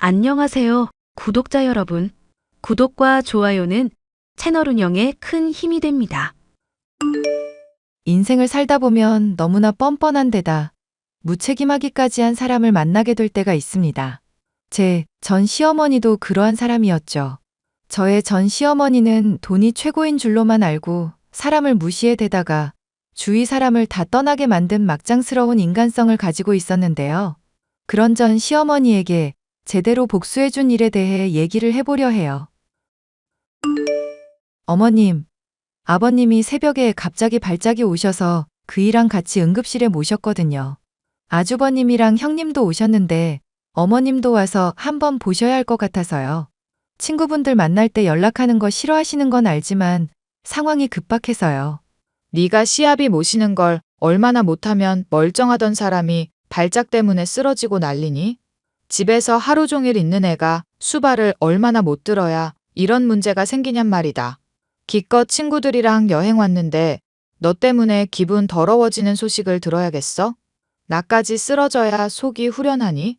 안녕하세요, 구독자 여러분. 구독과 좋아요는 채널 운영에 큰 힘이 됩니다. 인생을 살다 보면 너무나 뻔뻔한 데다 무책임하기까지 한 사람을 만나게 될 때가 있습니다. 제 전 시어머니도 그러한 사람이었죠. 저의 전 시어머니는 돈이 최고인 줄로만 알고 사람을 무시해대다가 주위 사람을 다 떠나게 만든 막장스러운 인간성을 가지고 있었는데요. 그런 전 시어머니에게 제대로 복수해준 일에 대해 얘기를 해보려 해요. 어머님, 아버님이 새벽에 갑자기 발작이 오셔서 그이랑 같이 응급실에 모셨거든요. 아주버님이랑 형님도 오셨는데 어머님도 와서 한번 보셔야 할 것 같아서요. 친구분들 만날 때 연락하는 거 싫어하시는 건 알지만 상황이 급박해서요. 네가 시아비 모시는 걸 얼마나 못하면 멀쩡하던 사람이 발작 때문에 쓰러지고 난리니? 집에서 하루 종일 있는 애가 수발을 얼마나 못 들어야 이런 문제가 생기냔 말이다. 기껏 친구들이랑 여행 왔는데 너 때문에 기분 더러워지는 소식을 들어야겠어? 나까지 쓰러져야 속이 후련하니?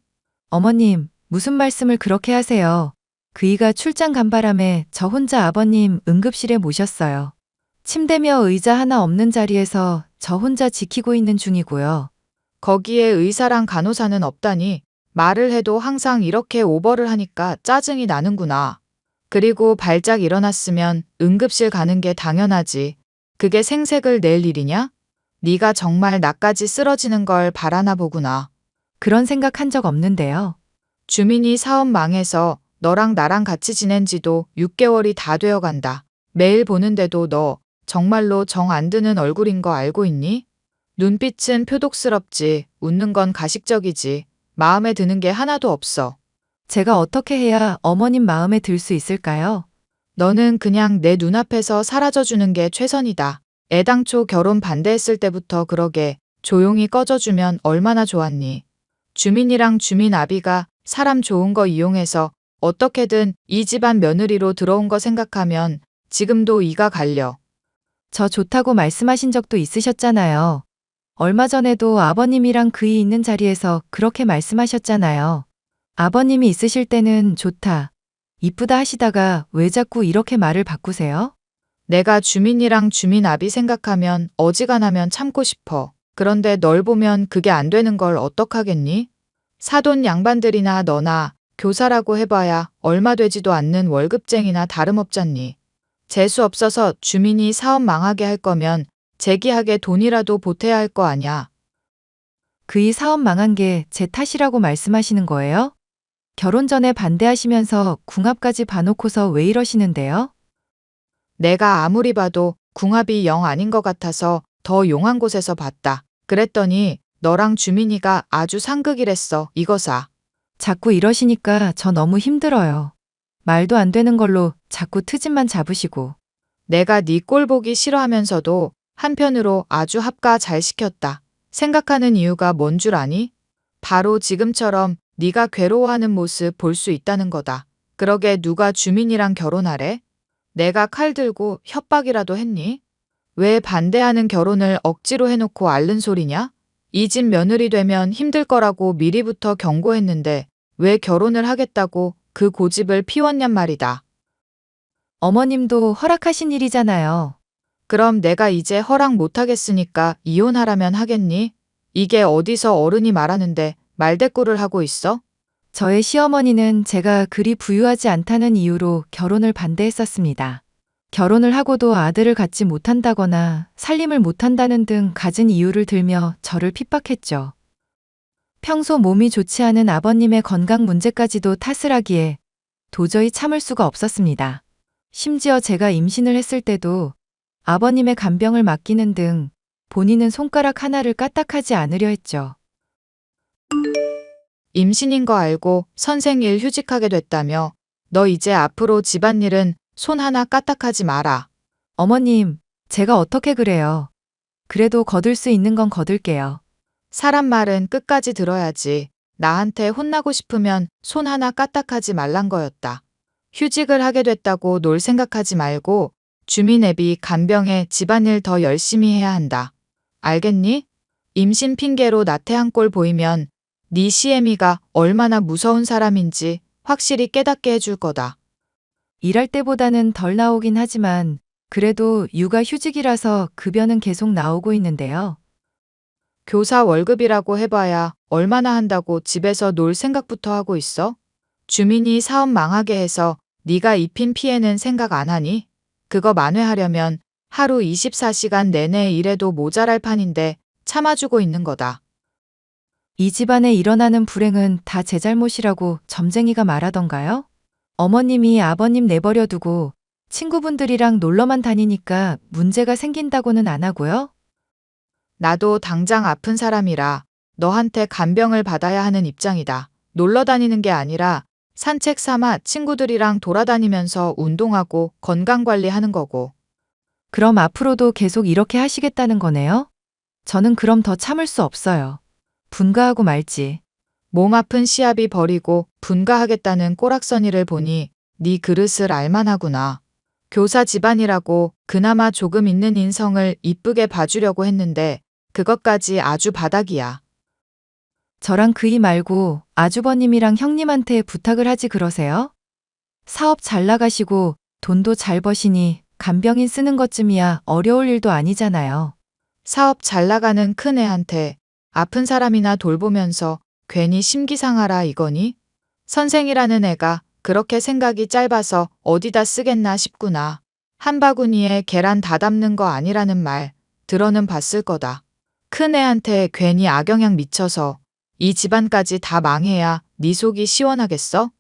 어머님, 무슨 말씀을 그렇게 하세요. 그이가 출장 간 바람에 저 혼자 아버님 응급실에 모셨어요. 침대며 의자 하나 없는 자리에서 저 혼자 지키고 있는 중이고요. 거기에 의사랑 간호사는 없다니 말을 해도 항상 이렇게 오버를 하니까 짜증이 나는구나. 그리고 발작 일어났으면 응급실 가는 게 당연하지. 그게 생색을 낼 일이냐? 네가 정말 나까지 쓰러지는 걸 바라나 보구나. 그런 생각 한 적 없는데요. 주민이 사업 망해서 너랑 나랑 같이 지낸 지도 6개월이 다 되어 간다. 매일 보는데도 너 정말로 정 안 드는 얼굴인 거 알고 있니? 눈빛은 표독스럽지, 웃는 건 가식적이지, 마음에 드는 게 하나도 없어. 제가 어떻게 해야 어머님 마음에 들 수 있을까요? 너는 그냥 내 눈앞에서 사라져주는 게 최선이다. 애당초 결혼 반대했을 때부터 그러게 조용히 꺼져주면 얼마나 좋았니. 주민이랑 주민 아비가 사람 좋은 거 이용해서 어떻게든 이 집안 며느리로 들어온 거 생각하면 지금도 이가 갈려. 저 좋다고 말씀하신 적도 있으셨잖아요. 얼마 전에도 아버님이랑 그이 있는 자리에서 그렇게 말씀하셨잖아요. 아버님이 있으실 때는 좋다, 이쁘다 하시다가 왜 자꾸 이렇게 말을 바꾸세요? 내가 주민이랑 주민 아비 생각하면 어지간하면 참고 싶어. 그런데 널 보면 그게 안 되는 걸 어떡하겠니? 사돈 양반들이나 너나 교사라고 해봐야 얼마 되지도 않는 월급쟁이나 다름없잖니. 재수 없어서 주민이 사업 망하게 할 거면 재기하게 돈이라도 보태야 할 거 아냐. 그이 사업 망한 게 제 탓이라고 말씀하시는 거예요? 결혼 전에 반대하시면서 궁합까지 봐놓고서 왜 이러시는데요? 내가 아무리 봐도 궁합이 영 아닌 것 같아서 더 용한 곳에서 봤다. 그랬더니 너랑 주민이가 아주 상극이랬어, 이거사. 자꾸 이러시니까 저 너무 힘들어요. 말도 안 되는 걸로 자꾸 트집만 잡으시고. 내가 네 꼴 보기 싫어하면서도 한편으로 아주 합가 잘 시켰다. 생각하는 이유가 뭔 줄 아니? 바로 지금처럼 네가 괴로워하는 모습 볼 수 있다는 거다. 그러게 누가 주민이랑 결혼하래? 내가 칼 들고 협박이라도 했니? 왜 반대하는 결혼을 억지로 해놓고 앓는 소리냐? 이 집 며느리 되면 힘들 거라고 미리부터 경고했는데 왜 결혼을 하겠다고 그 고집을 피웠냔 말이다. 어머님도 허락하신 일이잖아요. 그럼 내가 이제 허락 못하겠으니까 이혼하라면 하겠니? 이게 어디서 어른이 말하는데 말대꾸를 하고 있어? 저의 시어머니는 제가 그리 부유하지 않다는 이유로 결혼을 반대했었습니다. 결혼을 하고도 아들을 갖지 못한다거나 살림을 못한다는 등 갖은 이유를 들며 저를 핍박했죠. 평소 몸이 좋지 않은 아버님의 건강 문제까지도 탓을 하기에 도저히 참을 수가 없었습니다. 심지어 제가 임신을 했을 때도 아버님의 간병을 맡기는 등 본인은 손가락 하나를 까딱하지 않으려 했죠. 임신인 거 알고 선생일 휴직하게 됐다며. 너 이제 앞으로 집안일은 손 하나 까딱하지 마라. 어머님, 제가 어떻게 그래요? 그래도 거둘 수 있는 건 거둘게요. 사람 말은 끝까지 들어야지. 나한테 혼나고 싶으면 손 하나 까딱하지 말란 거였다. 휴직을 하게 됐다고 놀 생각하지 말고 주민 애비 간병에 집안일 더 열심히 해야 한다. 알겠니? 임신 핑계로 나태한 꼴 보이면 네 시애미가 얼마나 무서운 사람인지 확실히 깨닫게 해줄 거다. 일할 때보다는 덜 나오긴 하지만 그래도 육아 휴직이라서 급여는 계속 나오고 있는데요. 교사 월급이라고 해봐야 얼마나 한다고 집에서 놀 생각부터 하고 있어? 주민이 사업 망하게 해서 네가 입힌 피해는 생각 안 하니? 그거 만회하려면 하루 24시간 내내 일해도 모자랄 판인데 참아주고 있는 거다. 이 집안에 일어나는 불행은 다 제 잘못이라고 점쟁이가 말하던가요? 어머님이 아버님 내버려 두고 친구분들이랑 놀러만 다니니까 문제가 생긴다고는 안 하고요. 나도 당장 아픈 사람이라 너한테 간병을 받아야 하는 입장이다. 놀러 다니는 게 아니라 산책 삼아 친구들이랑 돌아다니면서 운동하고 건강관리하는 거고. 그럼 앞으로도 계속 이렇게 하시겠다는 거네요? 저는 그럼 더 참을 수 없어요. 분가하고 말지. 몸 아픈 시아비 버리고 분가하겠다는 꼬락서니를 보니 네 그릇을 알만하구나. 교사 집안이라고 그나마 조금 있는 인성을 이쁘게 봐주려고 했는데 그것까지 아주 바닥이야. 저랑 그이 말고 아주버님이랑 형님한테 부탁을 하지 그러세요? 사업 잘 나가시고 돈도 잘 버시니 간병인 쓰는 것쯤이야 어려울 일도 아니잖아요. 사업 잘 나가는 큰애한테 아픈 사람이나 돌보면서 괜히 심기상하라 이거니? 선생이라는 애가 그렇게 생각이 짧아서 어디다 쓰겠나 싶구나. 한 바구니에 계란 다 담는 거 아니라는 말 들어는 봤을 거다. 큰애한테 괜히 악영향 미쳐서 이 집안까지 다 망해야 네 속이 시원하겠어?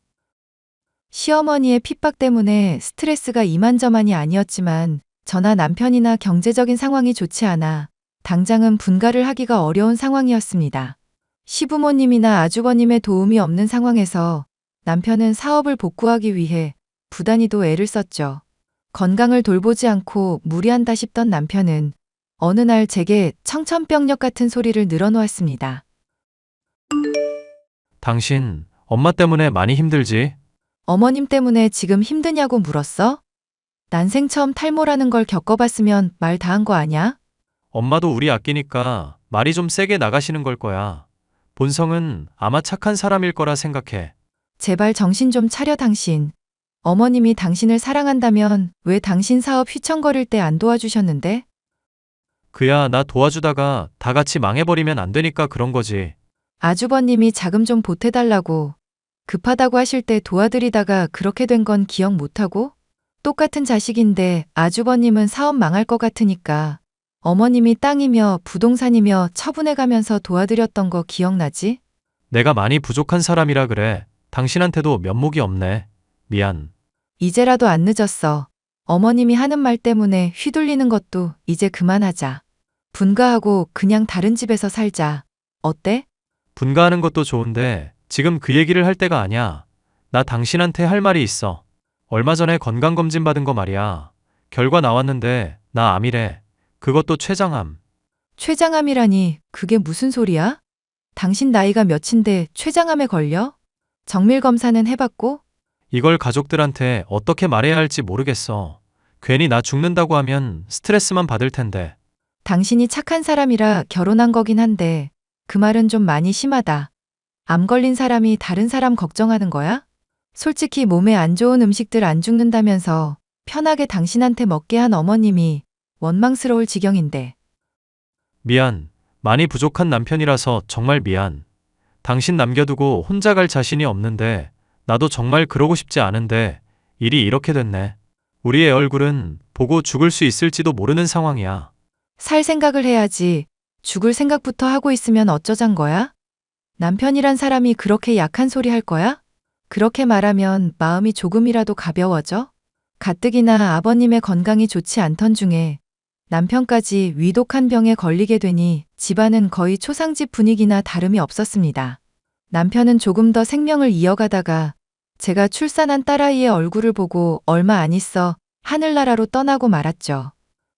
시어머니의 핍박 때문에 스트레스가 이만저만이 아니었지만 저나 남편이나 경제적인 상황이 좋지 않아 당장은 분가를 하기가 어려운 상황이었습니다. 시부모님이나 아주버님의 도움이 없는 상황에서 남편은 사업을 복구하기 위해 부단히도 애를 썼죠. 건강을 돌보지 않고 무리한다 싶던 남편은 어느 날 제게 청천벽력 같은 소리를 늘어놓았습니다. 당신 엄마 때문에 많이 힘들지? 어머님 때문에 지금 힘드냐고 물었어? 난생 처음 탈모라는 걸 겪어봤으면 말 다 한 거 아냐? 엄마도 우리 아끼니까 말이 좀 세게 나가시는 걸 거야. 본성은 아마 착한 사람일 거라 생각해. 제발 정신 좀 차려 당신. 어머님이 당신을 사랑한다면 왜 당신 사업 휘청거릴 때 안 도와주셨는데? 그야 나 도와주다가 다 같이 망해버리면 안 되니까 그런 거지. 아주버님이 자금 좀 보태달라고 급하다고 하실 때 도와드리다가 그렇게 된 건 기억 못하고? 똑같은 자식인데 아주버님은 사업 망할 것 같으니까 어머님이 땅이며 부동산이며 처분해가면서 도와드렸던 거 기억나지? 내가 많이 부족한 사람이라 그래. 당신한테도 면목이 없네. 미안. 이제라도 안 늦었어. 어머님이 하는 말 때문에 휘둘리는 것도 이제 그만하자. 분가하고 그냥 다른 집에서 살자. 어때? 분가하는 것도 좋은데 지금 그 얘기를 할 때가 아니야. 나 당신한테 할 말이 있어. 얼마 전에 건강검진 받은 거 말이야. 결과 나왔는데 나 암이래. 그것도 췌장암. 췌장암이라니 그게 무슨 소리야? 당신 나이가 몇인데 췌장암에 걸려? 정밀 검사는 해봤고? 이걸 가족들한테 어떻게 말해야 할지 모르겠어. 괜히 나 죽는다고 하면 스트레스만 받을 텐데. 당신이 착한 사람이라 결혼한 거긴 한데 그 말은 좀 많이 심하다. 암 걸린 사람이 다른 사람 걱정하는 거야? 솔직히 몸에 안 좋은 음식들 안 죽는다면서 편하게 당신한테 먹게 한 어머님이 원망스러울 지경인데. 미안. 많이 부족한 남편이라서 정말 미안. 당신 남겨두고 혼자 갈 자신이 없는데 나도 정말 그러고 싶지 않은데 일이 이렇게 됐네. 우리의 얼굴은 보고 죽을 수 있을지도 모르는 상황이야. 살 생각을 해야지. 죽을 생각부터 하고 있으면 어쩌잔 거야? 남편이란 사람이 그렇게 약한 소리 할 거야? 그렇게 말하면 마음이 조금이라도 가벼워져? 가뜩이나 아버님의 건강이 좋지 않던 중에 남편까지 위독한 병에 걸리게 되니 집안은 거의 초상집 분위기나 다름이 없었습니다. 남편은 조금 더 생명을 이어가다가 제가 출산한 딸아이의 얼굴을 보고 얼마 안 있어 하늘나라로 떠나고 말았죠.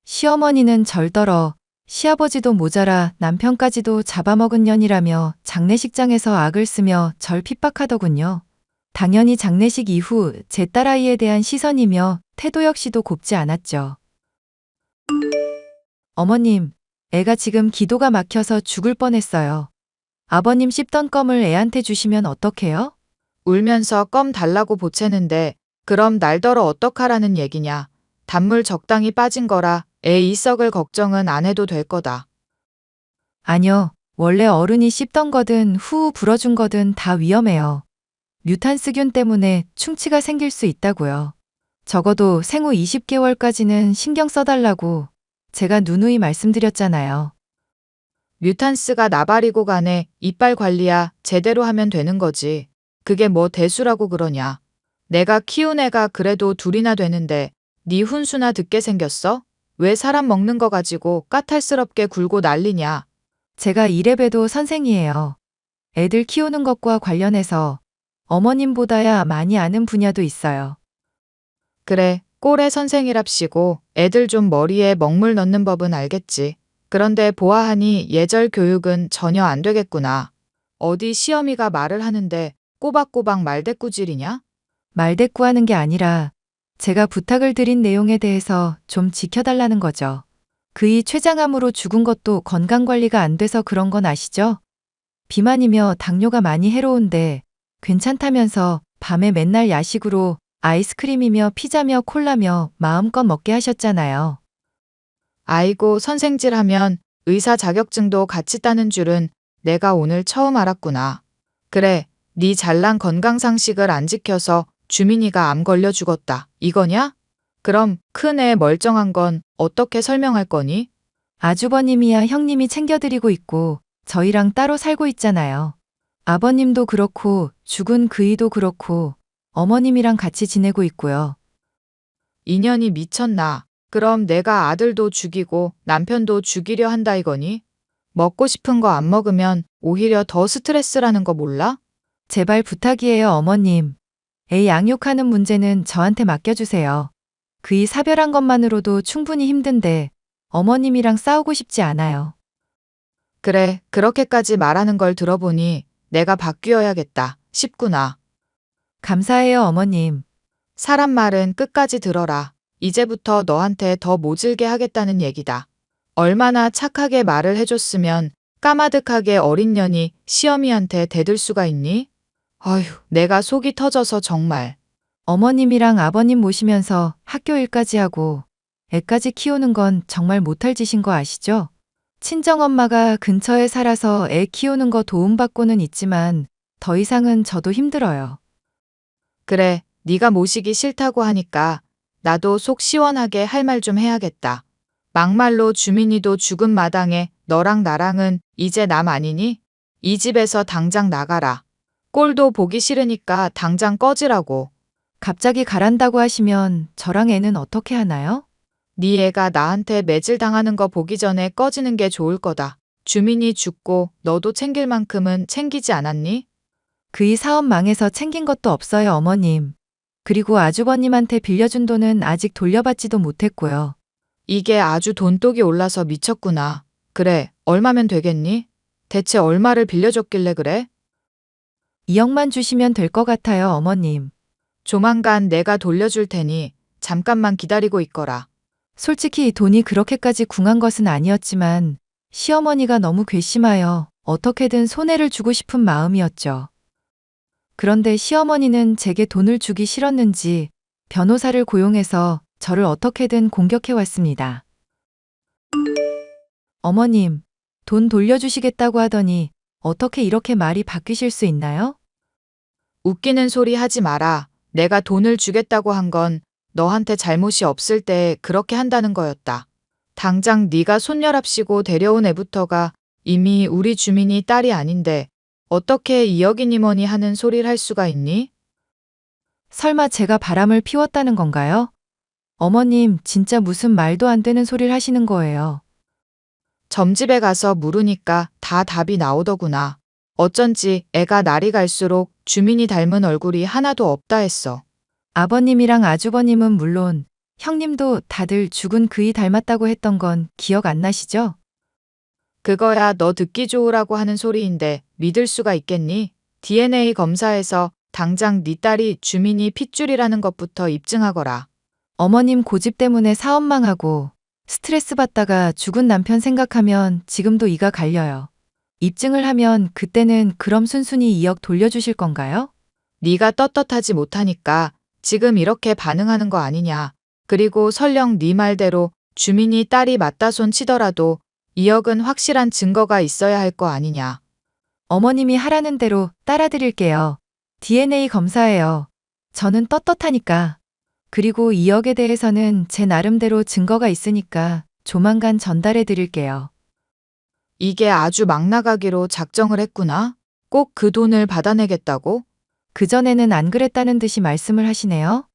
시어머니는 절더러 시아버지도 모자라 남편까지도 잡아먹은 년이라며 장례식장에서 악을 쓰며 절 핍박하더군요. 당연히 장례식 이후 제 딸아이에 대한 시선이며 태도 역시도 곱지 않았죠. 어머님, 애가 지금 기도가 막혀서 죽을 뻔했어요. 아버님 씹던 껌을 애한테 주시면 어떡해요? 울면서 껌 달라고 보채는데 그럼 날더러 어떡하라는 얘기냐. 단물 적당히 빠진 거라 애 이 썩을 걱정은 안 해도 될 거다. 아니요. 원래 어른이 씹던 거든 후후 불어준 거든 다 위험해요. 뮤탄스균 때문에 충치가 생길 수 있다고요. 적어도 생후 20개월까지는 신경 써달라고 제가 누누이 말씀드렸잖아요. 뮤탄스가 나발이고 간에 이빨 관리야 제대로 하면 되는 거지. 그게 뭐 대수라고 그러냐. 내가 키운 애가 그래도 둘이나 되는데 네 훈수나 듣게 생겼어? 왜 사람 먹는 거 가지고 까탈스럽게 굴고 난리냐. 제가 이래봬도 선생이에요. 애들 키우는 것과 관련해서 어머님보다야 많이 아는 분야도 있어요. 그래, 꼴의 선생이랍시고 애들 좀 머리에 먹물 넣는 법은 알겠지. 그런데 보아하니 예절 교육은 전혀 안 되겠구나. 어디 시어미가 말을 하는데 꼬박꼬박 말대꾸질이냐? 말대꾸하는 게 아니라 제가 부탁을 드린 내용에 대해서 좀 지켜달라는 거죠. 그이 췌장암으로 죽은 것도 건강관리가 안 돼서 그런 건 아시죠? 비만이며 당뇨가 많이 해로운데 괜찮다면서 밤에 맨날 야식으로 아이스크림이며 피자며 콜라며 마음껏 먹게 하셨잖아요. 아이고 선생질하면 의사 자격증도 같이 따는 줄은 내가 오늘 처음 알았구나. 그래, 네 잘난 건강상식을 안 지켜서 주민이가 암 걸려 죽었다. 이거냐? 그럼 큰 애 멀쩡한 건 어떻게 설명할 거니? 아주버님이야 형님이 챙겨드리고 있고 저희랑 따로 살고 있잖아요. 아버님도 그렇고 죽은 그이도 그렇고 어머님이랑 같이 지내고 있고요. 인연이 미쳤나? 그럼 내가 아들도 죽이고 남편도 죽이려 한다 이거니? 먹고 싶은 거 안 먹으면 오히려 더 스트레스라는 거 몰라? 제발 부탁이에요, 어머님. 애 양육하는 문제는 저한테 맡겨주세요. 그이 사별한 것만으로도 충분히 힘든데 어머님이랑 싸우고 싶지 않아요. 그래, 그렇게까지 말하는 걸 들어보니 내가 바뀌어야겠다 싶구나. 감사해요, 어머님. 사람 말은 끝까지 들어라. 이제부터 너한테 더 모질게 하겠다는 얘기다. 얼마나 착하게 말을 해줬으면 까마득하게 어린 년이 시어미한테 대들 수가 있니? 어휴, 내가 속이 터져서 정말. 어머님이랑 아버님 모시면서 학교 일까지 하고 애까지 키우는 건 정말 못할 짓인 거 아시죠? 친정엄마가 근처에 살아서 애 키우는 거 도움받고는 있지만 더 이상은 저도 힘들어요. 그래, 네가 모시기 싫다고 하니까 나도 속 시원하게 할 말 좀 해야겠다. 막말로 주민이도 죽은 마당에 너랑 나랑은 이제 남 아니니? 이 집에서 당장 나가라. 꼴도 보기 싫으니까 당장 꺼지라고. 갑자기 가란다고 하시면 저랑 애는 어떻게 하나요? 네 애가 나한테 매질 당하는 거 보기 전에 꺼지는 게 좋을 거다. 주민이 죽고 너도 챙길 만큼은 챙기지 않았니? 그이 사업 망해서 챙긴 것도 없어요, 어머님. 그리고 아주버님한테 빌려준 돈은 아직 돌려받지도 못했고요. 이게 아주 돈독이 올라서 미쳤구나. 그래, 얼마면 되겠니? 대체 얼마를 빌려줬길래 그래? 2억만 주시면 될 것 같아요, 어머님. 조만간 내가 돌려줄 테니 잠깐만 기다리고 있거라. 솔직히 돈이 그렇게까지 궁한 것은 아니었지만 시어머니가 너무 괘씸하여 어떻게든 손해를 주고 싶은 마음이었죠. 그런데 시어머니는 제게 돈을 주기 싫었는지 변호사를 고용해서 저를 어떻게든 공격해왔습니다. 어머님, 돈 돌려주시겠다고 하더니 어떻게 이렇게 말이 바뀌실 수 있나요? 웃기는 소리 하지 마라. 내가 돈을 주겠다고 한 건 너한테 잘못이 없을 때 그렇게 한다는 거였다. 당장 네가 손녀랍시고 데려온 애부터가 이미 우리 주민이 딸이 아닌데 어떻게 이억이니 뭐니 하는 소리를 할 수가 있니? 설마 제가 바람을 피웠다는 건가요? 어머님, 진짜 무슨 말도 안 되는 소리를 하시는 거예요. 점집에 가서 물으니까 다 답이 나오더구나. 어쩐지 애가 날이 갈수록 주민이 닮은 얼굴이 하나도 없다 했어. 아버님이랑 아주버님은 물론 형님도 다들 죽은 그이 닮았다고 했던 건 기억 안 나시죠? 그거야 너 듣기 좋으라고 하는 소리인데 믿을 수가 있겠니? DNA 검사에서 당장 네 딸이 주민이 핏줄이라는 것부터 입증하거라. 어머님 고집 때문에 사업 망하고 스트레스 받다가 죽은 남편 생각하면 지금도 이가 갈려요. 입증을 하면 그때는 그럼 순순히 2억 돌려주실 건가요? 네가 떳떳하지 못하니까 지금 이렇게 반응하는 거 아니냐. 그리고 설령 네 말대로 주민이 딸이 맞다손 치더라도 2억은 확실한 증거가 있어야 할 거 아니냐. 어머님이 하라는 대로 따라드릴게요. DNA 검사예요. 저는 떳떳하니까. 그리고 2억에 대해서는 제 나름대로 증거가 있으니까 조만간 전달해 드릴게요. 이게 아주 막 나가기로 작정을 했구나. 꼭 그 돈을 받아내겠다고? 그전에는 안 그랬다는 듯이 말씀을 하시네요.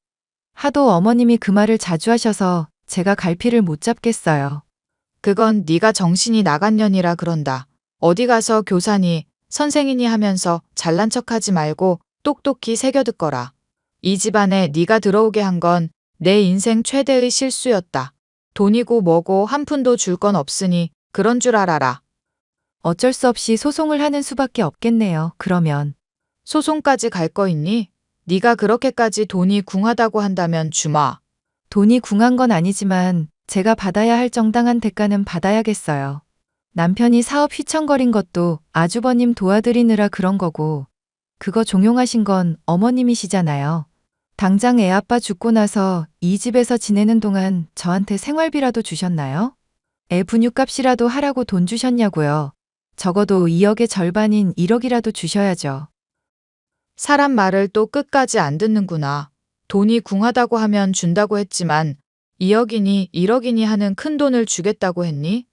하도 어머님이 그 말을 자주 하셔서 제가 갈피를 못 잡겠어요. 그건 네가 정신이 나간 년이라 그런다. 어디 가서 교사니 선생이니 하면서 잘난 척하지 말고 똑똑히 새겨듣거라. 이 집안에 네가 들어오게 한 건 내 인생 최대의 실수였다. 돈이고 뭐고 한 푼도 줄 건 없으니 그런 줄 알아라. 어쩔 수 없이 소송을 하는 수밖에 없겠네요. 그러면 소송까지 갈 거 있니? 네가 그렇게까지 돈이 궁하다고 한다면 주마. 돈이 궁한 건 아니지만 제가 받아야 할 정당한 대가는 받아야겠어요. 남편이 사업 휘청거린 것도 아주버님 도와드리느라 그런 거고 그거 종용하신 건 어머님이시잖아요. 당장 애 아빠 죽고 나서 이 집에서 지내는 동안 저한테 생활비라도 주셨나요? 애 분유값이라도 하라고 돈 주셨냐고요. 적어도 2억의 절반인 1억이라도 주셔야죠. 사람 말을 또 끝까지 안 듣는구나. 돈이 궁하다고 하면 준다고 했지만 2억이니 1억이니 하는 큰 돈을 주겠다고 했니?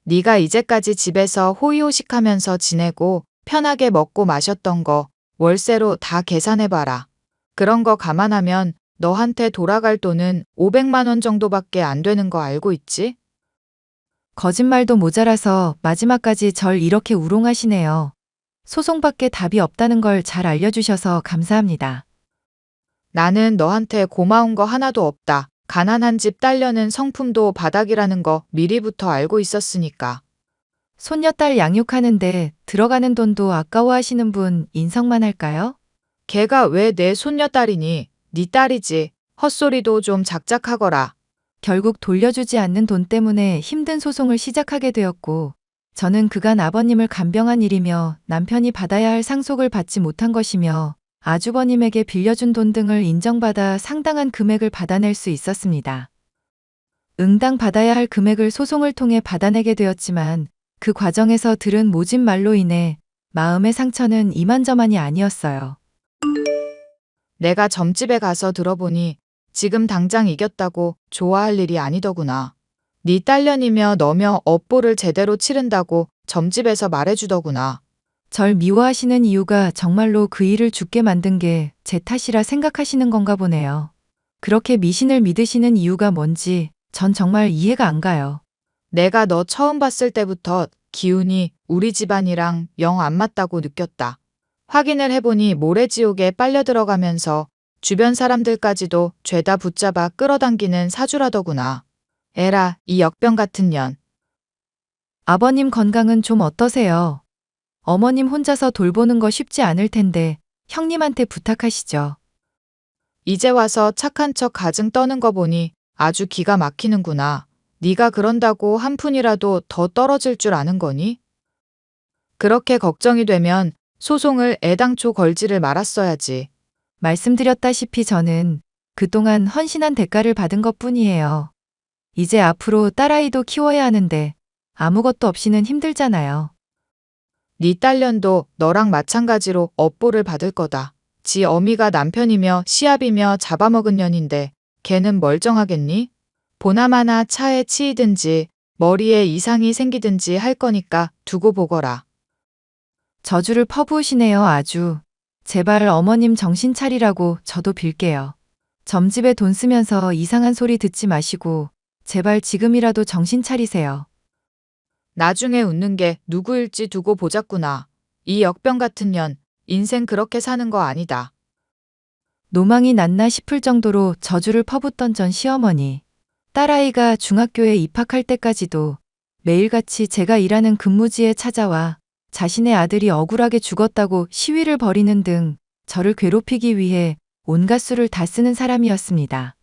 네가 이제까지 집에서 호의호식하면서 지내고 편하게 먹고 마셨던 거 월세로 다 계산해봐라. 그런 거 감안하면 너한테 돌아갈 돈은 500만 원 정도밖에 안 되는 거 알고 있지? 거짓말도 모자라서 마지막까지 절 이렇게 우롱하시네요. 소송밖에 답이 없다는 걸 잘 알려주셔서 감사합니다. 나는 너한테 고마운 거 하나도 없다. 가난한 집 딸려는 성품도 바닥이라는 거 미리부터 알고 있었으니까. 손녀딸 양육하는데 들어가는 돈도 아까워하시는 분 인성만 할까요? 걔가 왜 내 손녀딸이니? 네 딸이지. 헛소리도 좀 작작하거라. 결국 돌려주지 않는 돈 때문에 힘든 소송을 시작하게 되었고 저는 그간 아버님을 간병한 일이며 남편이 받아야 할 상속을 받지 못한 것이며 아주버님에게 빌려준 돈 등을 인정받아 상당한 금액을 받아낼 수 있었습니다. 응당 받아야 할 금액을 소송을 통해 받아내게 되었지만 그 과정에서 들은 모진 말로 인해 마음의 상처는 이만저만이 아니었어요. 내가 점집에 가서 들어보니 지금 당장 이겼다고 좋아할 일이 아니더구나. 네 딸년이며 너며 업보를 제대로 치른다고 점집에서 말해주더구나. 절 미워하시는 이유가 정말로 그 일을 죽게 만든 게 제 탓이라 생각하시는 건가 보네요. 그렇게 미신을 믿으시는 이유가 뭔지 전 정말 이해가 안 가요. 내가 너 처음 봤을 때부터 기운이 우리 집안이랑 영 안 맞다고 느꼈다. 확인을 해보니 모래지옥에 빨려 들어가면서 주변 사람들까지도 죄다 붙잡아 끌어당기는 사주라더구나. 에라, 이 역병 같은 년. 아버님 건강은 좀 어떠세요? 어머님 혼자서 돌보는 거 쉽지 않을 텐데 형님한테 부탁하시죠. 이제 와서 착한 척 가증 떠는 거 보니 아주 기가 막히는구나. 네가 그런다고 한 푼이라도 더 떨어질 줄 아는 거니? 그렇게 걱정이 되면 소송을 애당초 걸지를 말았어야지. 말씀드렸다시피 저는 그동안 헌신한 대가를 받은 것뿐이에요. 이제 앞으로 딸아이도 키워야 하는데 아무것도 없이는 힘들잖아요. 네 딸년도 너랑 마찬가지로 업보를 받을 거다. 지 어미가 남편이며 시합이며 잡아먹은 년인데 걔는 멀쩡하겠니? 보나마나 차에 치이든지 머리에 이상이 생기든지 할 거니까 두고 보거라. 저주를 퍼부으시네요 아주. 제발 어머님 정신 차리라고 저도 빌게요. 점집에 돈 쓰면서 이상한 소리 듣지 마시고 제발 지금이라도 정신 차리세요. 나중에 웃는 게 누구일지 두고 보자꾸나. 이 역병 같은 년, 인생 그렇게 사는 거 아니다. 노망이 났나 싶을 정도로 저주를 퍼붓던 전 시어머니. 딸아이가 중학교에 입학할 때까지도 매일같이 제가 일하는 근무지에 찾아와 자신의 아들이 억울하게 죽었다고 시위를 벌이는 등 저를 괴롭히기 위해 온갖 수를 다 쓰는 사람이었습니다.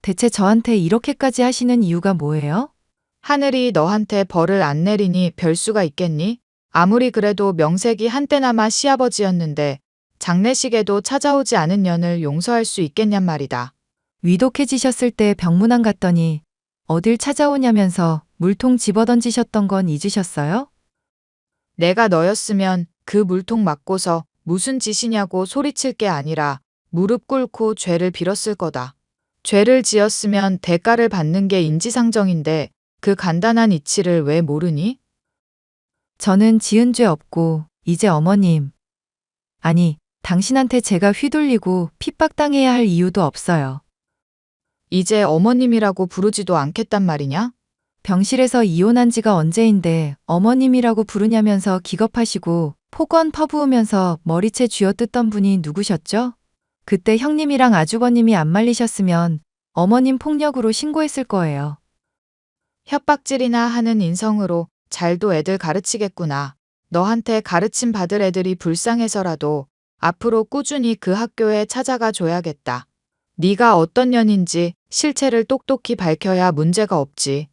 대체 저한테 이렇게까지 하시는 이유가 뭐예요? 하늘이 너한테 벌을 안 내리니 별 수가 있겠니? 아무리 그래도 명색이 한때나마 시아버지였는데 장례식에도 찾아오지 않은 년을 용서할 수 있겠냔 말이다. 위독해지셨을 때 병문안 갔더니 어딜 찾아오냐면서 물통 집어던지셨던 건 잊으셨어요? 내가 너였으면 그 물통 맞고서 무슨 짓이냐고 소리칠 게 아니라 무릎 꿇고 죄를 빌었을 거다. 죄를 지었으면 대가를 받는 게 인지상정인데 그 간단한 이치를 왜 모르니? 저는 지은 죄 없고 이제 어머님, 아니, 당신한테 제가 휘둘리고 핍박당해야 할 이유도 없어요. 이제 어머님이라고 부르지도 않겠단 말이냐? 병실에서 이혼한 지가 언제인데 어머님이라고 부르냐면서 기겁하시고 폭언 퍼부으면서 머리채 쥐어뜯던 분이 누구셨죠? 그때 형님이랑 아주버님이 안 말리셨으면 어머님 폭력으로 신고했을 거예요. 협박질이나 하는 인성으로 잘도 애들 가르치겠구나. 너한테 가르침 받을 애들이 불쌍해서라도 앞으로 꾸준히 그 학교에 찾아가 줘야겠다. 네가 어떤 년인지 실체를 똑똑히 밝혀야 문제가 없지.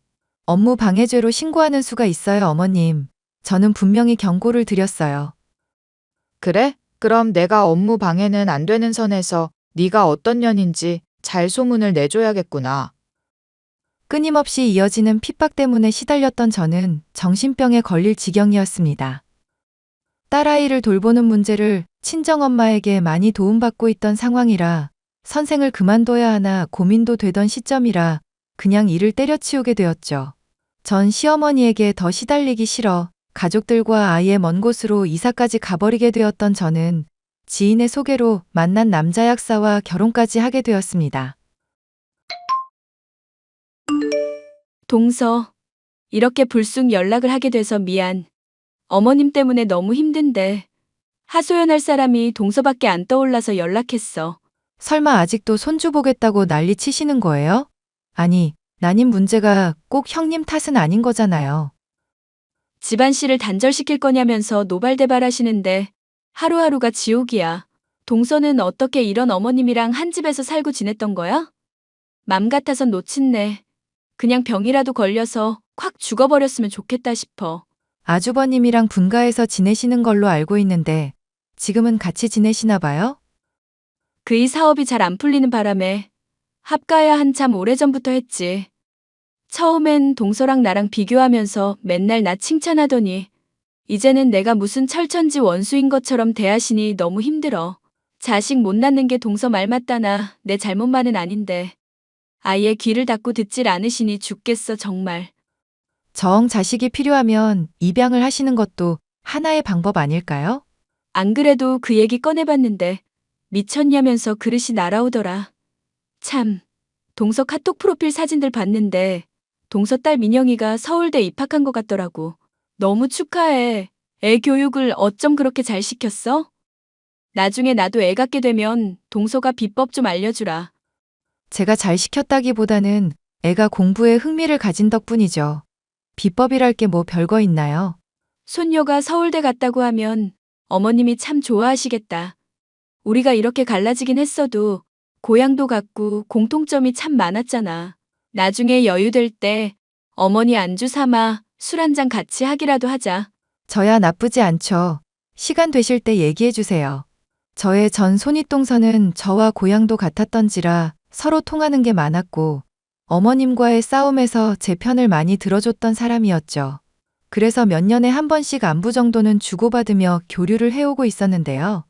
업무 방해죄로 신고하는 수가 있어요, 어머님. 저는 분명히 경고를 드렸어요. 그래? 그럼 내가 업무 방해는 안 되는 선에서 네가 어떤 년인지 잘 소문을 내줘야겠구나. 끊임없이 이어지는 핍박 때문에 시달렸던 저는 정신병에 걸릴 지경이었습니다. 딸아이를 돌보는 문제를 친정엄마에게 많이 도움받고 있던 상황이라 선생을 그만둬야 하나 고민도 되던 시점이라 그냥 일을 때려치우게 되었죠. 전 시어머니에게 더 시달리기 싫어 가족들과 아예 먼 곳으로 이사까지 가버리게 되었던 저는 지인의 소개로 만난 남자 약사와 결혼까지 하게 되었습니다. 동서, 이렇게 불쑥 연락을 하게 돼서 미안. 어머님 때문에 너무 힘든데 하소연할 사람이 동서밖에 안 떠올라서 연락했어. 설마 아직도 손주 보겠다고 난리 치시는 거예요? 아니, 난임 문제가 꼭 형님 탓은 아닌 거잖아요. 집안씨를 단절시킬 거냐면서 노발대발 하시는데 하루하루가 지옥이야. 동서는 어떻게 이런 어머님이랑 한 집에서 살고 지냈던 거야? 맘 같아선 놓친네. 그냥 병이라도 걸려서 콱 죽어버렸으면 좋겠다 싶어. 아주버님이랑 분가해서 지내시는 걸로 알고 있는데 지금은 같이 지내시나 봐요? 그이 사업이 잘 안 풀리는 바람에 합가야 한참 오래전부터 했지. 처음엔 동서랑 나랑 비교하면서 맨날 나 칭찬하더니 이제는 내가 무슨 철천지 원수인 것처럼 대하시니 너무 힘들어. 자식 못 낳는 게 동서 말 맞다나 내 잘못만은 아닌데 아예 귀를 닫고 듣질 않으시니 죽겠어 정말. 정 자식이 필요하면 입양을 하시는 것도 하나의 방법 아닐까요? 안 그래도 그 얘기 꺼내봤는데 미쳤냐면서 그릇이 날아오더라. 참, 동서 카톡 프로필 사진들 봤는데 동서 딸 민영이가 서울대 입학한 것 같더라고. 너무 축하해. 애 교육을 어쩜 그렇게 잘 시켰어? 나중에 나도 애 갖게 되면 동서가 비법 좀 알려주라. 제가 잘 시켰다기보다는 애가 공부에 흥미를 가진 덕분이죠. 비법이랄 게 뭐 별거 있나요? 손녀가 서울대 갔다고 하면 어머님이 참 좋아하시겠다. 우리가 이렇게 갈라지긴 했어도 고향도 같고 공통점이 참 많았잖아. 나중에 여유될 때 어머니 안주 삼아 술 한잔 같이 하기라도 하자. 저야 나쁘지 않죠. 시간 되실 때 얘기해 주세요. 저의 전 손윗동서는 저와 고향도 같았던지라 서로 통하는 게 많았고 어머님과의 싸움에서 제 편을 많이 들어줬던 사람이었죠. 그래서 몇 년에 한 번씩 안부 정도는 주고받으며 교류를 해오고 있었는데요.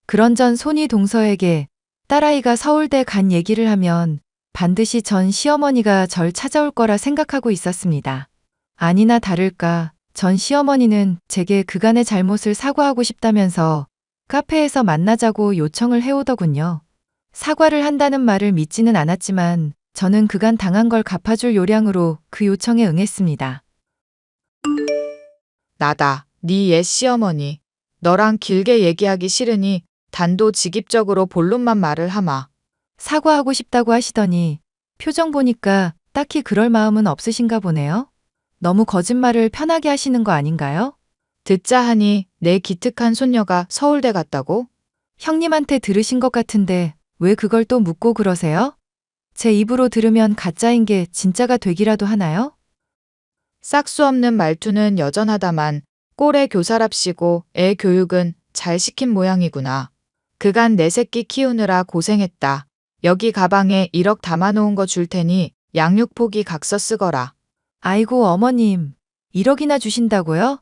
그런 전 손윗동서에게 딸아이가 서울대 간 얘기를 하면 반드시 전 시어머니가 절 찾아올 거라 생각하고 있었습니다. 아니나 다를까 전 시어머니는 제게 그간의 잘못을 사과하고 싶다면서 카페에서 만나자고 요청을 해오더군요. 사과를 한다는 말을 믿지는 않았지만 저는 그간 당한 걸 갚아줄 요량으로 그 요청에 응했습니다. 나다. 네 옛 시어머니. 너랑 길게 얘기하기 싫으니 단도직입적으로 본론만 말을 하마. 사과하고 싶다고 하시더니 표정 보니까 딱히 그럴 마음은 없으신가 보네요. 너무 거짓말을 편하게 하시는 거 아닌가요? 듣자 하니 내 기특한 손녀가 서울대 갔다고? 형님한테 들으신 것 같은데 왜 그걸 또 묻고 그러세요? 제 입으로 들으면 가짜인 게 진짜가 되기라도 하나요? 싹수 없는 말투는 여전하다만 꼴의 교사랍시고 애 교육은 잘 시킨 모양이구나. 그간 내 새끼 키우느라 고생했다. 여기 가방에 1억 담아놓은 거 줄 테니 양육포기 각서 쓰거라. 아이고, 어머님. 1억이나 주신다고요?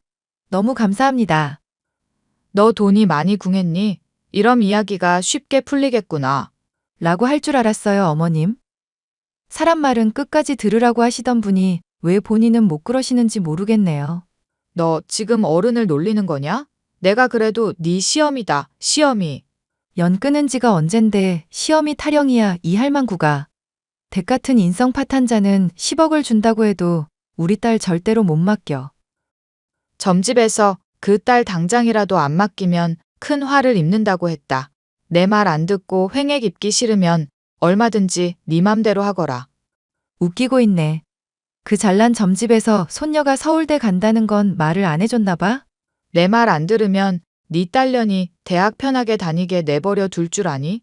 너무 감사합니다. 너 돈이 많이 궁했니? 이럼 이야기가 쉽게 풀리겠구나. 라고 할 줄 알았어요, 어머님. 사람 말은 끝까지 들으라고 하시던 분이 왜 본인은 못 그러시는지 모르겠네요. 너 지금 어른을 놀리는 거냐? 내가 그래도 네 시험이다, 시험이. 연 끊은 지가 언젠데 시험이 타령이야, 이 할망구가. 댁 같은 인성 파탄자는 10억을 준다고 해도 우리 딸 절대로 못 맡겨. 점집에서 그 딸 당장이라도 안 맡기면 큰 화를 입는다고 했다. 내 말 안 듣고 횡액 입기 싫으면 얼마든지 네 맘대로 하거라. 웃기고 있네. 그 잘난 점집에서 손녀가 서울대 간다는 건 말을 안 해줬나 봐? 내 말 안 들으면 네 딸년이 대학 편하게 다니게 내버려 둘 줄 아니?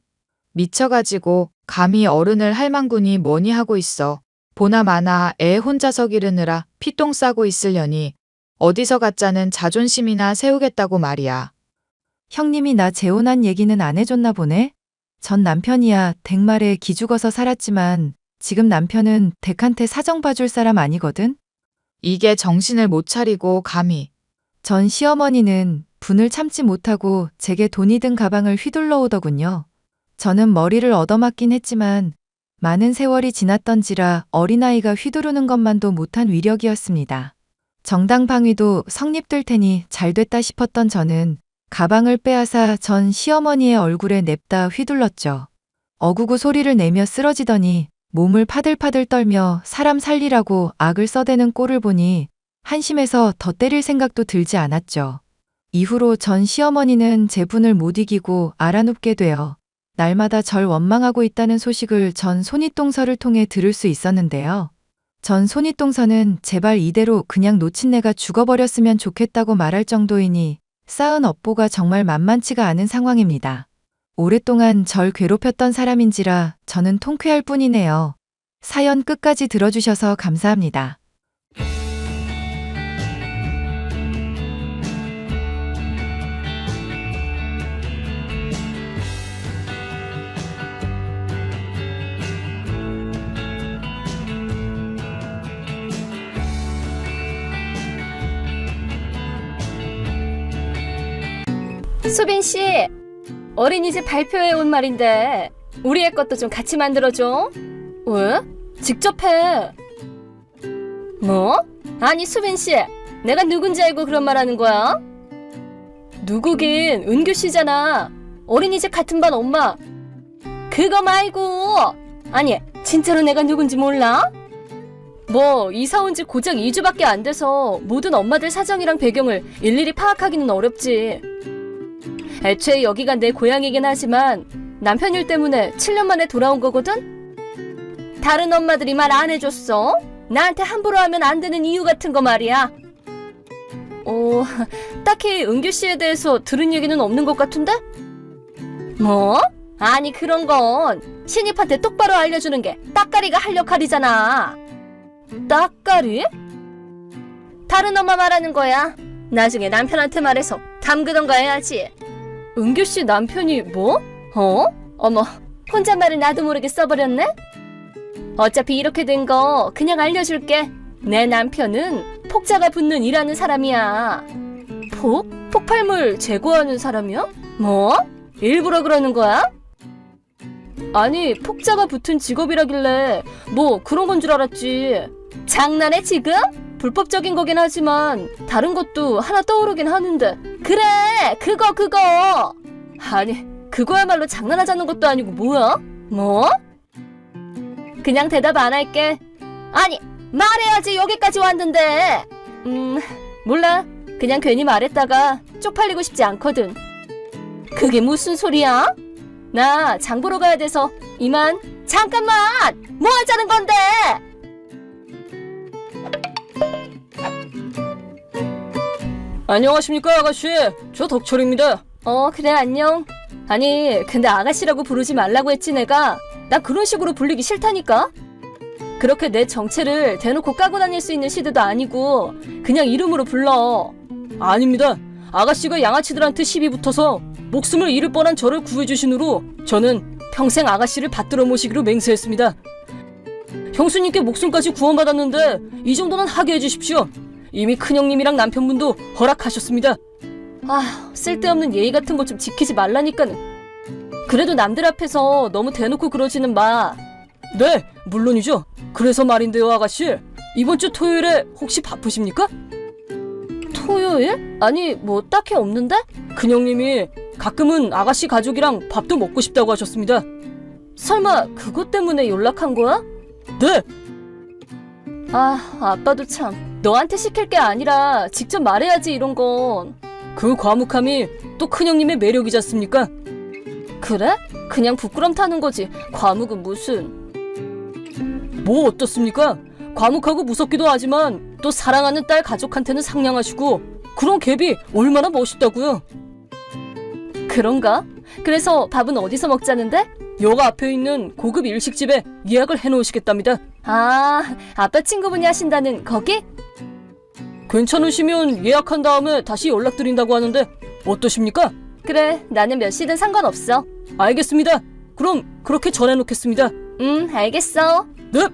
미쳐가지고 감히 어른을 할망구니 뭐니 하고 있어. 보나마나 애 혼자서 기르느라 피똥 싸고 있으려니 어디서 가짜는 자존심이나 세우겠다고 말이야. 형님이 나 재혼한 얘기는 안 해줬나 보네? 전 남편이야 댁 말에 기죽어서 살았지만 지금 남편은 댁한테 사정 봐줄 사람 아니거든? 이게 정신을 못 차리고 감히. 전 시어머니는 분을 참지 못하고 제게 돈이 든 가방을 휘둘러 오더군요. 저는 머리를 얻어맞긴 했지만 많은 세월이 지났던지라 어린아이가 휘두르는 것만도 못한 위력이었습니다. 정당방위도 성립될 테니 잘됐다 싶었던 저는 가방을 빼앗아 전 시어머니의 얼굴에 냅다 휘둘렀죠. 어구구 소리를 내며 쓰러지더니 몸을 파들파들 떨며 사람 살리라고 악을 써대는 꼴을 보니 한심해서 더 때릴 생각도 들지 않았죠. 이후로 전 시어머니는 제 분을 못 이기고 알아눕게 되어 날마다 절 원망하고 있다는 소식을 전 손윗동서를 통해 들을 수 있었는데요. 전 손윗동서는 제발 이대로 그냥 놓친 내가 죽어버렸으면 좋겠다고 말할 정도이니 쌓은 업보가 정말 만만치가 않은 상황입니다. 오랫동안 절 괴롭혔던 사람인지라 저는 통쾌할 뿐이네요. 사연 끝까지 들어주셔서 감사합니다. 수빈 씨, 어린이집 발표회 온 말인데 우리 애 것도 좀 같이 만들어줘. 왜? 직접 해. 뭐? 아니 수빈 씨, 내가 누군지 알고 그런 말 하는 거야? 누구긴 은규 씨잖아. 어린이집 같은 반 엄마. 그거 말고. 아니, 진짜로 내가 누군지 몰라? 뭐 이사 온 지 고작 2주밖에 안 돼서 모든 엄마들 사정이랑 배경을 일일이 파악하기는 어렵지. 애초에 여기가 내 고향이긴 하지만 남편 일 때문에 7년 만에 돌아온 거거든? 다른 엄마들이 말 안 해줬어? 나한테 함부로 하면 안 되는 이유 같은 거 말이야. 딱히 은규 씨에 대해서 들은 얘기는 없는 것 같은데? 뭐? 아니 그런 건 신입한테 똑바로 알려주는 게 따까리가 할 역할이잖아. 따까리? 다른 엄마 말하는 거야. 나중에 남편한테 말해서 담그던가 해야지. 은규 씨 남편이 뭐? 어머, 혼잣말을 나도 모르게 써버렸네? 어차피 이렇게 된 거 그냥 알려줄게. 내 남편은 폭자가 붙는 일하는 사람이야. 폭발물 제거하는 사람이야? 뭐? 일부러 그러는 거야? 아니, 폭자가 붙은 직업이라길래 뭐 그런 건 줄 알았지. 장난해 지금? 불법적인 거긴 하지만 다른 것도 하나 떠오르긴 하는데. 그래, 그거. 아니, 그거야말로 장난하자는 것도 아니고 뭐야? 뭐? 그냥 대답 안 할게. 아니, 말해야지 여기까지 왔는데. 몰라. 그냥 괜히 말했다가 쪽팔리고 싶지 않거든. 그게 무슨 소리야? 나 장 보러 가야 돼서 이만. 잠깐만! 뭐 하자는 건데? 안녕하십니까 아가씨, 저 덕철입니다. 그래 안녕. 아니 근데 아가씨라고 부르지 말라고 했지 내가. 나 그런 식으로 불리기 싫다니까. 그렇게 내 정체를 대놓고 까고 다닐 수 있는 시대도 아니고 그냥 이름으로 불러. 아닙니다. 아가씨가 양아치들한테 시비 붙어서 목숨을 잃을 뻔한 저를 구해주신 후로 저는 평생 아가씨를 받들어 모시기로 맹세했습니다. 형수님께 목숨까지 구원받았는데 이 정도는 하게 해주십시오. 이미 큰형님이랑 남편분도 허락하셨습니다. 아, 쓸데없는 예의 같은 거 좀 지키지 말라니까는. 그래도 남들 앞에서 너무 대놓고 그러지는 마. 네, 물론이죠. 그래서 말인데요, 아가씨. 이번 주 토요일에 혹시 바쁘십니까? 토요일? 아니, 뭐 딱히 없는데? 큰형님이 가끔은 아가씨 가족이랑 밥도 먹고 싶다고 하셨습니다. 설마 그것 때문에 연락한 거야? 네! 아, 아빠도 참. 너한테 시킬 게 아니라 직접 말해야지 이런 건. 그 과묵함이 또 큰형님의 매력이지 않습니까? 그래? 그냥 부끄럼 타는 거지. 과묵은 무슨. 뭐 어떻습니까? 과묵하고 무섭기도 하지만 또 사랑하는 딸 가족한테는 상냥하시고 그런 갭이 얼마나 멋있다고요. 그런가? 그래서 밥은 어디서 먹자는데? 역 앞에 있는 고급 일식집에 예약을 해놓으시겠답니다. 아, 아빠 친구분이 하신다는 거기? 괜찮으시면 예약한 다음에 다시 연락드린다고 하는데 어떠십니까? 그래, 나는 몇 시든 상관없어. 알겠습니다. 그럼 그렇게 전해놓겠습니다. 알겠어. 네.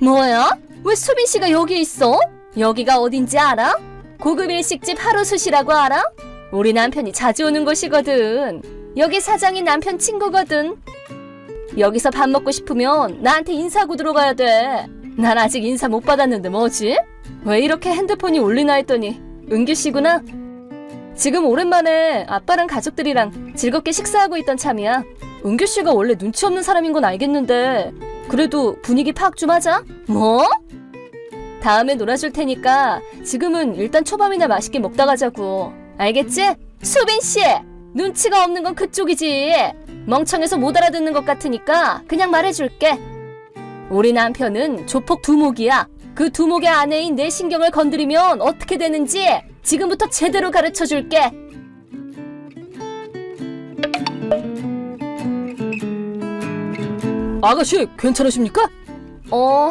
뭐야? 왜 수빈 씨가 여기 있어? 여기가 어딘지 알아? 고급 일식집 하루수시라고 알아? 우리 남편이 자주 오는 곳이거든. 여기 사장이 남편 친구거든. 여기서 밥 먹고 싶으면 나한테 인사하고 들어가야 돼. 난 아직 인사 못 받았는데 뭐지? 왜 이렇게 핸드폰이 울리나 했더니 은규 씨구나. 지금 오랜만에 아빠랑 가족들이랑 즐겁게 식사하고 있던 참이야. 은규 씨가 원래 눈치 없는 사람인 건 알겠는데 그래도 분위기 파악 좀 하자. 뭐? 다음에 놀아줄 테니까 지금은 일단 초밥이나 맛있게 먹다 가자고. 알겠지? 수빈 씨! 눈치가 없는 건 그쪽이지. 멍청해서 못 알아듣는 것 같으니까 그냥 말해줄게. 우리 남편은 조폭 두목이야. 그 두목의 아내인 내 신경을 건드리면 어떻게 되는지 지금부터 제대로 가르쳐줄게. 아가씨 괜찮으십니까?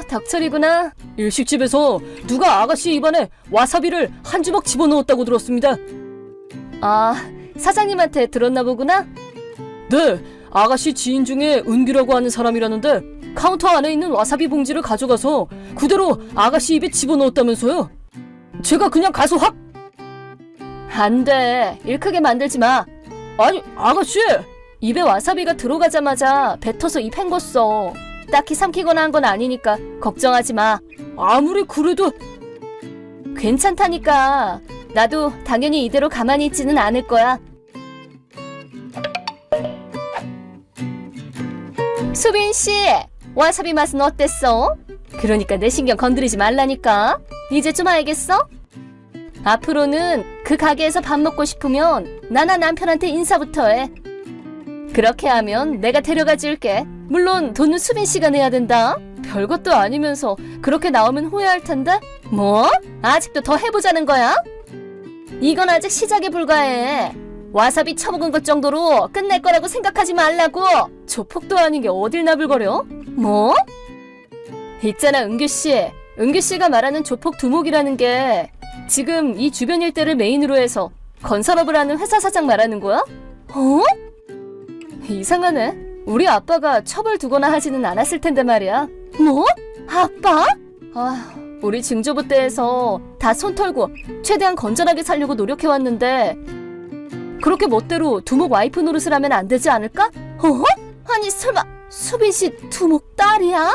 덕철이구나. 일식집에서 누가 아가씨 입안에 와사비를 한 주먹 집어넣었다고 들었습니다. 아, 사장님한테 들었나 보구나? 네, 아가씨 지인 중에 은규라고 하는 사람이라는데 카운터 안에 있는 와사비 봉지를 가져가서 그대로 아가씨 입에 집어넣었다면서요? 제가 그냥 가서 확! 안 돼, 일 크게 만들지 마. 아니, 아가씨! 입에 와사비가 들어가자마자 뱉어서 입 헹궜어. 딱히 삼키거나 한 건 아니니까 걱정하지 마. 아무리 그래도 괜찮다니까. 나도 당연히 이대로 가만히 있지는 않을 거야. 수빈 씨, 와사비 맛은 어땠어? 그러니까 내 신경 건드리지 말라니까. 이제 좀 알겠어? 앞으로는 그 가게에서 밥 먹고 싶으면 나나 남편한테 인사부터 해. 그렇게 하면 내가 데려가 줄게. 물론 돈은 수빈 씨가 내야 된다. 별것도 아니면서 그렇게 나오면 후회할 텐데. 뭐? 아직도 더 해보자는 거야? 이건 아직 시작에 불과해. 와사비 처먹은 것 정도로 끝낼 거라고 생각하지 말라고. 조폭도 아닌 게 어딜 나불거려? 뭐? 있잖아, 은규 씨. 은규 씨가 말하는 조폭 두목이라는 게 지금 이 주변 일대를 메인으로 해서 건설업을 하는 회사 사장 말하는 거야? 어? 이상하네. 우리 아빠가 처벌 두거나 하지는 않았을 텐데 말이야. 뭐? 아빠? 아, 우리 증조부 때에서 다 손 털고 최대한 건전하게 살려고 노력해왔는데 그렇게 멋대로 두목 와이프 노릇을 하면 안 되지 않을까? 아니 설마 수빈 씨 두목 딸이야?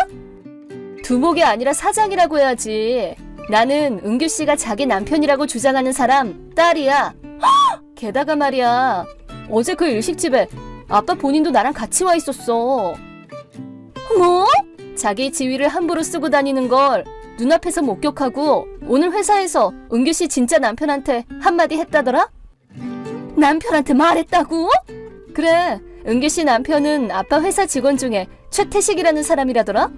두목이 아니라 사장이라고 해야지. 나는 은규 씨가 자기 남편이라고 주장하는 사람 딸이야. 게다가 말이야, 어제 그 일식집에 아빠 본인도 나랑 같이 와 있었어. 뭐? 자기 지위를 함부로 쓰고 다니는 걸 눈앞에서 목격하고 오늘 회사에서 은규 씨 진짜 남편한테 한마디 했다더라? 남편한테 말했다고? 그래, 은규 씨 남편은 아빠 회사 직원 중에 최태식이라는 사람이라더라?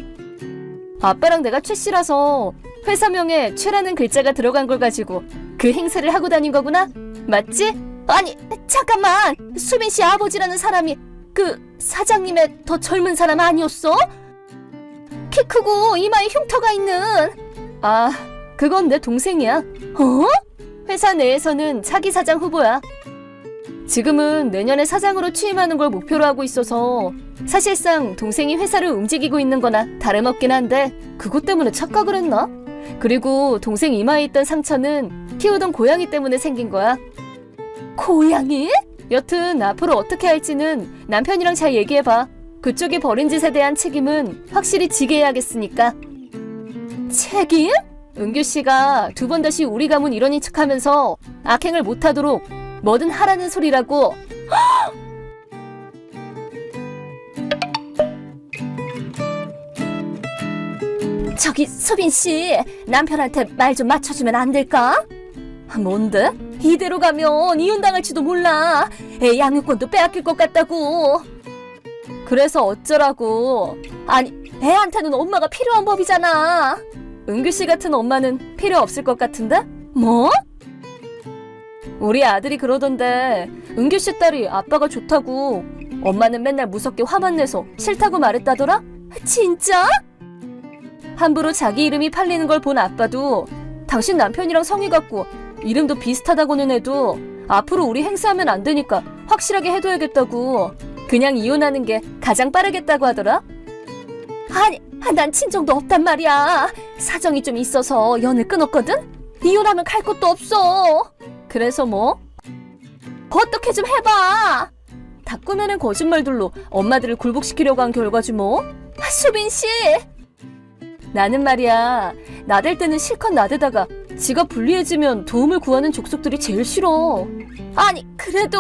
아빠랑 내가 최 씨라서 회사명에 최라는 글자가 들어간 걸 가지고 그 행세를 하고 다닌 거구나? 맞지? 아니, 잠깐만! 수빈 씨 아버지라는 사람이 그 사장님의 더 젊은 사람 아니었어? 키 크고 이마에 흉터가 있는. 아, 그건 내 동생이야. 어? 회사 내에서는 차기 사장 후보야. 지금은 내년에 사장으로 취임하는 걸 목표로 하고 있어서 사실상 동생이 회사를 움직이고 있는 거나 다름없긴 한데 그것 때문에 착각을 했나? 그리고 동생 이마에 있던 상처는 키우던 고양이 때문에 생긴 거야. 고양이? 여튼 앞으로 어떻게 할지는 남편이랑 잘 얘기해봐. 그쪽이 벌인 짓에 대한 책임은 확실히 지게 해야겠으니까. 책임? 은규 씨가 두 번 다시 우리 가문 일원인 척하면서 악행을 못하도록 뭐든 하라는 소리라고. 저기 수빈 씨, 남편한테 말 좀 맞춰주면 안 될까? 뭔데? 이대로 가면 이혼당할지도 몰라. 애 양육권도 빼앗길 것 같다고. 그래서 어쩌라고. 아니, 애한테는 엄마가 필요한 법이잖아. 은규 씨 같은 엄마는 필요 없을 것 같은데? 뭐? 우리 아들이 그러던데 은규 씨 딸이 아빠가 좋다고. 엄마는 맨날 무섭게 화만 내서 싫다고 말했다더라? 진짜? 함부로 자기 이름이 팔리는 걸 본 아빠도 당신 남편이랑 성이 같고 이름도 비슷하다고는 해도 앞으로 우리 행세하면 안 되니까 확실하게 해둬야겠다고. 그냥 이혼하는 게 가장 빠르겠다고 하더라? 아니, 난 친정도 없단 말이야. 사정이 좀 있어서 연을 끊었거든? 이혼하면 갈 곳도 없어. 그래서 뭐? 어떻게 좀 해봐. 다 꾸며낸 거짓말들로 엄마들을 굴복시키려고 한 결과지 뭐. 수빈 씨! 나는 말이야, 나댈 때는 실컷 나대다가 지가 불리해지면 도움을 구하는 족속들이 제일 싫어. 아니, 그래도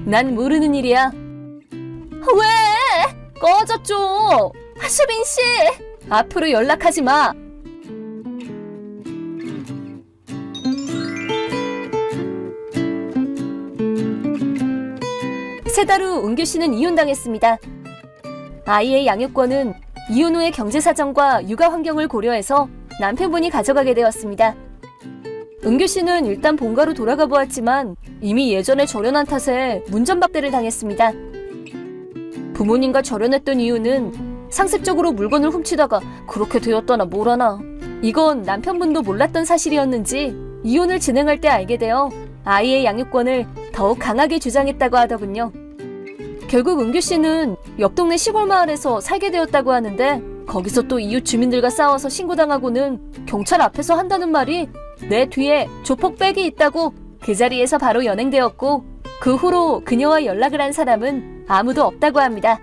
난 모르는 일이야. 왜? 꺼져 좀. 수빈 씨, 앞으로 연락하지 마. 세 달 후 은규 씨는 이혼당했습니다. 아이의 양육권은 이혼 후의 경제 사정과 육아 환경을 고려해서 남편분이 가져가게 되었습니다. 은규 씨는 일단 본가로 돌아가 보았지만 이미 예전에 절연한 탓에 문전박대를 당했습니다. 부모님과 절연했던 이유는 상습적으로 물건을 훔치다가 그렇게 되었다나 뭐라나. 이건 남편분도 몰랐던 사실이었는지 이혼을 진행할 때 알게 되어 아이의 양육권을 더욱 강하게 주장했다고 하더군요. 결국 은규 씨는 옆 동네 시골 마을에서 살게 되었다고 하는데 거기서 또 이웃 주민들과 싸워서 신고당하고는 경찰 앞에서 한다는 말이 내 뒤에 조폭백이 있다고 그 자리에서 바로 연행되었고 그 후로 그녀와 연락을 한 사람은 아무도 없다고 합니다.